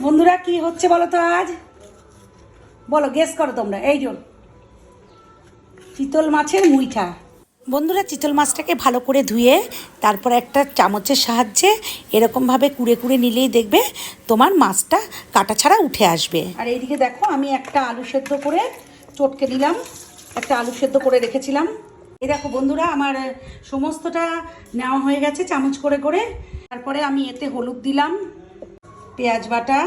বন্ধুরা কি হচ্ছে বলো তো আজ? বলো, গেস করো তোমরা। এই যে চিতল মাছের মুইঠা। বন্ধুরা, চিতল মাছটাকে ভালো করে ধুয়ে তারপর একটা চামচের সাহায্যে এরকমভাবে কুড়ে কুড়ে নিলেই দেখবে তোমার মাছটা কাটা ছাড়া উঠে আসবে। আর এইদিকে দেখো, আমি একটা আলু সেদ্ধ করে চটকে নিলাম, একটা আলু সেদ্ধ করে রেখেছিলাম। এই দেখো বন্ধুরা, আমার সমস্তটা নেওয়া হয়ে গেছে চামচ করে করে। তারপরে আমি এতে হলুদ দিলাম, পেঁয়াজ বাটা,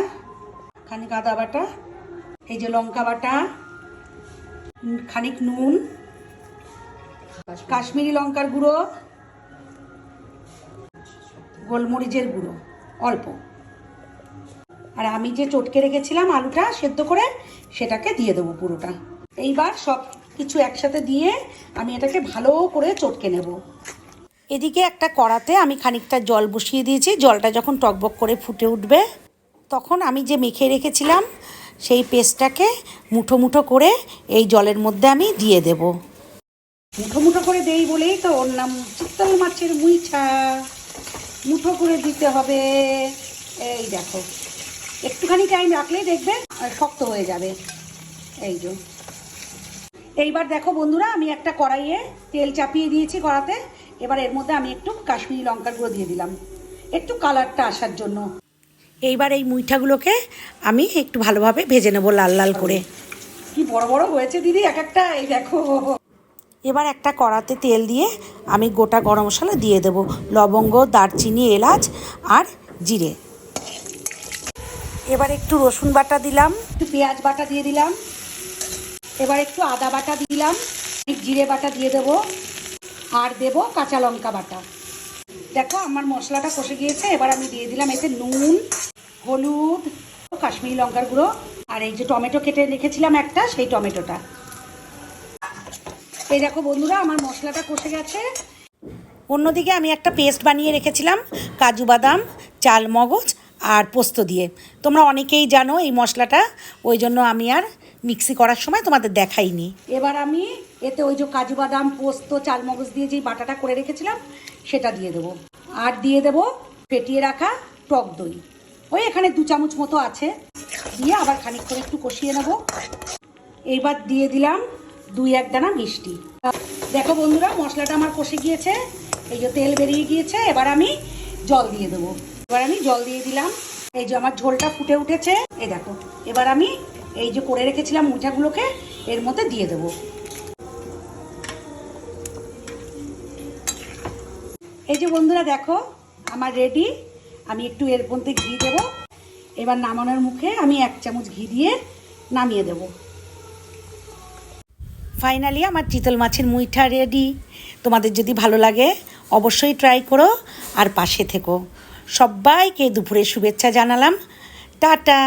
খানিক আদা বাটা, এই যে লঙ্কা বাটা, খানিক নুন, কাশ্মীরি লঙ্কার গুঁড়ো, গোলমরিচের গুঁড়ো অল্প, আর আমি যে চটকে রেখেছিলাম আলুটা সেদ্ধ করে সেটাকে দিয়ে দেবো পুরোটা। এইবার সব কিছু একসাথে দিয়ে আমি এটাকে ভালো করে চটকে নেব। এদিকে একটা কড়াতে আমি খানিকটা জল বসিয়ে দিয়েছি। জলটা যখন টকবক করে ফুটে উঠবে তখন আমি যে মেখে রেখেছিলাম সেই পেস্টটাকে মুঠো মুঠো করে এই জলের মধ্যে আমি দিয়ে দেব। মুঠো মুঠো করে দেই বলেই তো ওর নাম চিতল মাছের মুইঠা। মুঠো করে দিতে হবে। এই দেখো, একটুখানি টাইম রাখলেই দেখবে শক্ত হয়ে যাবে। এই যে এইবার দেখো বন্ধুরা, আমি একটা কড়াইয়ে তেল চাপিয়ে দিয়েছি কড়াতে। এবার এর মধ্যে আমি একটু কাশ্মীরি লঙ্কার গুঁড়ো দিয়ে দিলাম, একটু কালারটা আসার জন্য। এইবার এই মুইঠাগুলোকে আমি একটু ভালোভাবে ভেজে নেবো লাল লাল করে। কি বড় বড় হয়েছে দিদি এক একটা, এই দেখো। এবার একটা কড়াতে তেল দিয়ে আমি গোটা গরম মশলা দিয়ে দেবো, লবঙ্গ, দারচিনি, এলাচ আর জিরে। এবার একটু রসুন বাটা দিলাম, একটু পেঁয়াজ বাটা দিয়ে দিলাম, এবার একটু আদা বাটা দিলাম, জিরে বাটা দিয়ে দেবো, আর দেবো কাঁচা লঙ্কা বাটা। দেখো আমার মশলাটা কষে গিয়েছে। এবার আমি দিয়ে দিলাম এতে নুন, হলুদ, কাশ্মীরি লঙ্কার গুঁড়ো, আর এই যে টমেটো কেটে রেখেছিলাম একটা, সেই টমেটোটা। এই দেখো বন্ধুরা, আমার মশলাটা কষে গেছে। অন্যদিকে আমি একটা পেস্ট বানিয়ে রেখেছিলাম কাজু বাদাম, চাল মগজ আর পোস্ত দিয়ে। তোমরা অনেকেই জানো এই মশলাটা, ওই জন্য আমি আর মিক্সি করার সময় তোমাদের দেখাইনি। এবার আমি এতে ওই যে কাজু বাদাম, পোস্ত, চাল মগজ দিয়ে যেই বাটাটা করে রেখেছিলাম সেটা দিয়ে দেবো, আর দিয়ে দেবো ফেটিয়ে রাখা টক দই। ওই এখানে 2 চামচ মতো আছে, দিয়ে আবার খানিক করে একটু কষিয়ে নেব। এইবার দিয়ে দিলাম 2-1 দানা মিষ্টি। দেখো বন্ধুরা, মশলাটা আমার কষে গিয়েছে, এই যে তেল বেরিয়ে গিয়েছে। এবার আমি জল দিয়ে দেবো। এবার আমি জল দিয়ে দিলাম। এই যে আমার ঝোলটা ফুটে উঠেছে, এই দেখো। এবার আমি এই যে করে রেখেছিলাম মুইঠাগুলোকে এর মধ্যে দিয়ে দেবো। এই যে বন্ধুরা দেখো, আমার রেডি। আমি একটু এর মধ্যে ঘি দেবো। এবার নামানোর মুখে আমি 1 চামচ ঘি দিয়ে নামিয়ে দেবো। ফাইনালি আমার চিতল মাছের মুইঠা রেডি। তোমাদের যদি ভালো লাগে অবশ্যই ট্রাই করো আর পাশে থেকো। সবাইকে দুপুরে শুভেচ্ছা জানালাম। টাটা।